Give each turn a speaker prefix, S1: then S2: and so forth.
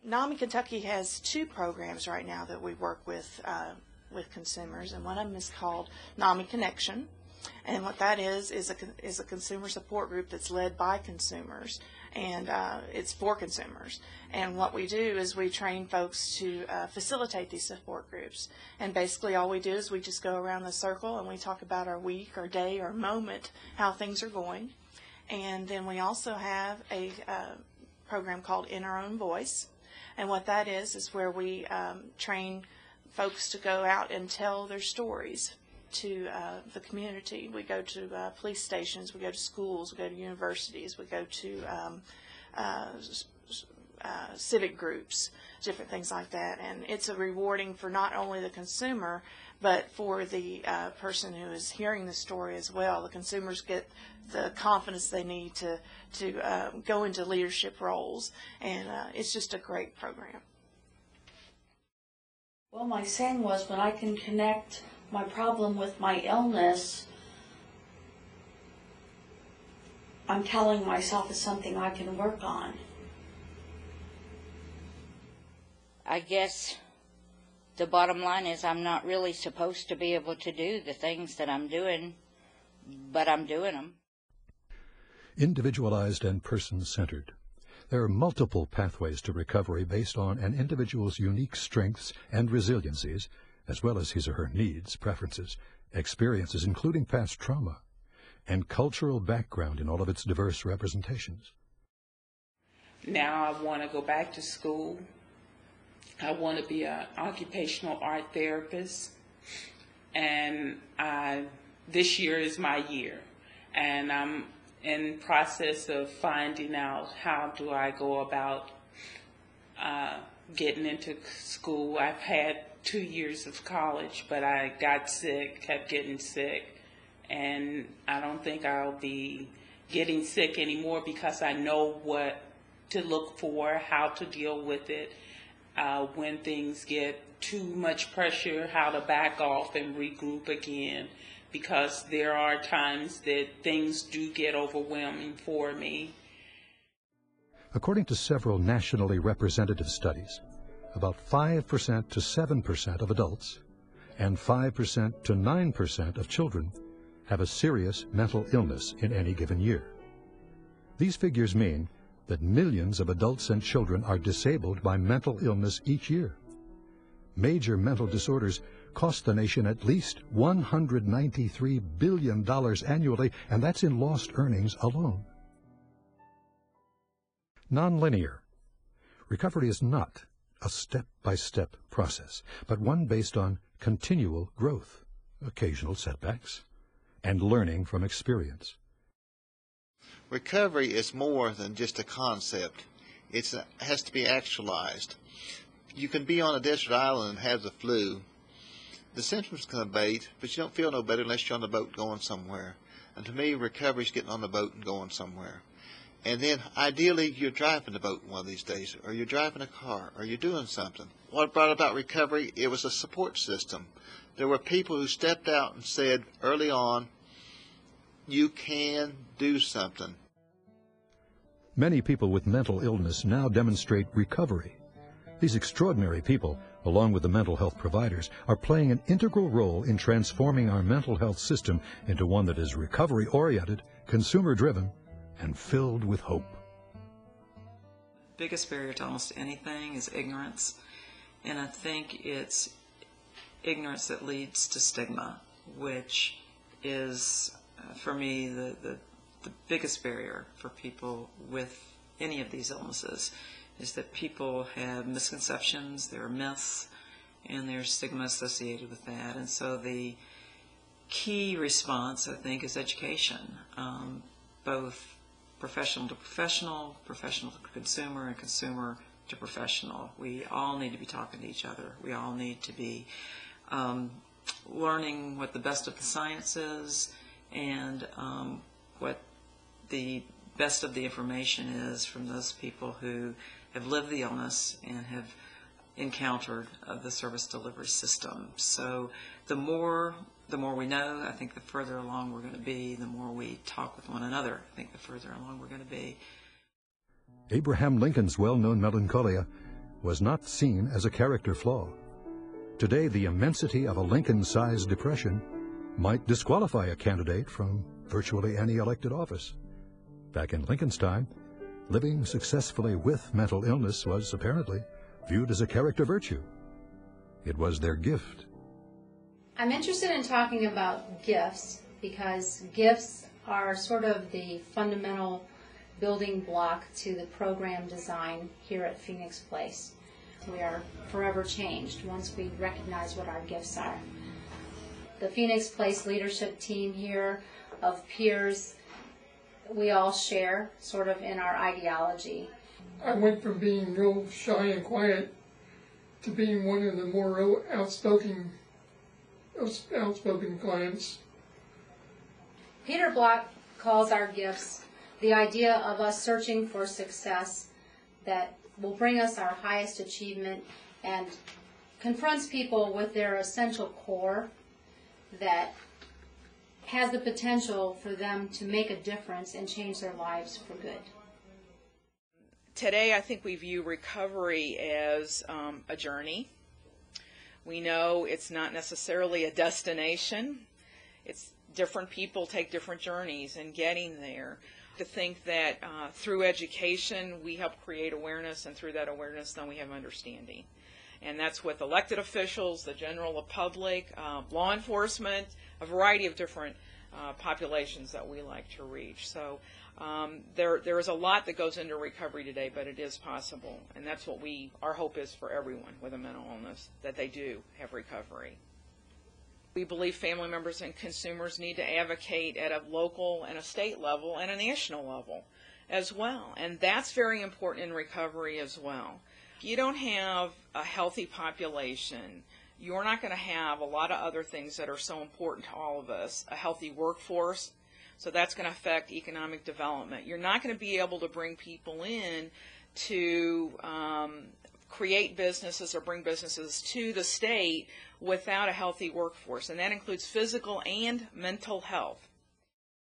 S1: NAMI Kentucky has two programs right now that we work with consumers, and one of them is called NAMI Connection. And what that is a consumer support group that's led by consumers, and it's for consumers. And what we do is we train folks to facilitate these support groups. And basically all we do is we just go around the circle and we talk about our week, our day, our moment, how things are going. And then we also have a program called In Our Own Voice. And what that is where we train folks to go out and tell their stories to the community. We go to police stations, we go to schools, we go to universities, we go to civic groups, different things like that. And it's a rewarding for not only the consumer, but for the person who is hearing the story as well. The consumers get the confidence they need to go into leadership roles, and it's just a great program.
S2: Well, my saying was, when I can connect my problem with my illness, I'm telling myself it's something I can work on.
S3: I guess the bottom line is I'm not really supposed to be able to do the things that I'm doing, but I'm doing them.
S4: Individualized and person-centered. There are multiple pathways to recovery based on an individual's unique strengths and resiliencies, as well as his or her needs, preferences, experiences, including past trauma, and cultural background in all of its diverse representations.
S5: Now I want to go back to school. I want to be an occupational art therapist, and this year is my year, and I'm in process of finding out how do I go about getting into school. I've had 2 years of college, but I got sick, kept getting sick, and I don't think I'll be getting sick anymore because I know what to look for, how to deal with it, when things get too much pressure, how to back off and regroup again, because there are times that things do get overwhelming for me.
S4: According to several nationally representative studies, about 5% to 7% of adults and 5% to 9% of children have a serious mental illness in any given year. These figures mean that millions of adults and children are disabled by mental illness each year. Major mental disorders cost the nation at least $193 billion annually, and that's in lost earnings alone. Nonlinear. Recovery is not a step-by-step process, but one based on continual growth, occasional setbacks, and learning from experience.
S6: Recovery is more than just a concept. It has to be actualized. You can be on a desert island and have the flu. The symptoms can abate, but you don't feel no better unless you're on the boat going somewhere. And to me, recovery is getting on the boat and going somewhere. And then, ideally, you're driving the boat one of these days, or you're driving a car, or you're doing something. What brought about recovery? It was a support system. There were people who stepped out and said early on, you can do something.
S4: Many people with mental illness now demonstrate recovery. These extraordinary people, along with the mental health providers, are playing an integral role in transforming our mental health system into one that is recovery-oriented, consumer-driven, and filled with hope.
S7: The biggest barrier to almost anything is ignorance, and I think it's ignorance that leads to stigma, which is, for me, the biggest barrier for people with any of these illnesses, is that people have misconceptions, there are myths, and there's stigma associated with that. And so the key response, I think, is education, both professional to professional, professional to consumer, and consumer to professional. We all need to be talking to each other. We all need to be learning what the best of the science is, and what the best of the information is from those people who have lived the illness and have encountered the service delivery system. So the more we know, I think the further along we're going to be. The more we talk with one another, I think the further along we're going to be.
S4: Abraham Lincoln's well-known melancholia was not seen as a character flaw. Today, the immensity of a Lincoln-sized depression might disqualify a candidate from virtually any elected office. Back in Lincoln's time, living successfully with mental illness was apparently viewed as a character virtue. It was their gift.
S8: I'm interested in talking about gifts because gifts are sort of the fundamental building block to the program design here at Phoenix Place. We are forever changed once we recognize what our gifts are. The Phoenix Place leadership team here of peers, we all share sort of in our ideology.
S9: I went from being real shy and quiet to being one of the more outspoken clients.
S8: Peter Block calls our gifts the idea of us searching for success that will bring us our highest achievement and confronts people with their essential core that has the potential for them to make a difference and change their lives for good.
S10: Today, I think we view recovery as a journey. We know it's not necessarily a destination. It's different people take different journeys in getting there. To think that through education we help create awareness, and through that awareness then we have understanding. And that's with elected officials, the general public, law enforcement, a variety of different populations that we like to reach. So there is a lot that goes into recovery today, but it is possible. And that's what our hope is for everyone with a mental illness, that they do have recovery. We believe family members and consumers need to advocate at a local and a state level and a national level as well. And that's very important in recovery as well. If you don't have a healthy population, you're not going to have a lot of other things that are so important to all of us. A healthy workforce, so that's going to affect economic development. You're not going to be able to bring people in to create businesses or bring businesses to the state without a healthy workforce, and that includes physical and mental health.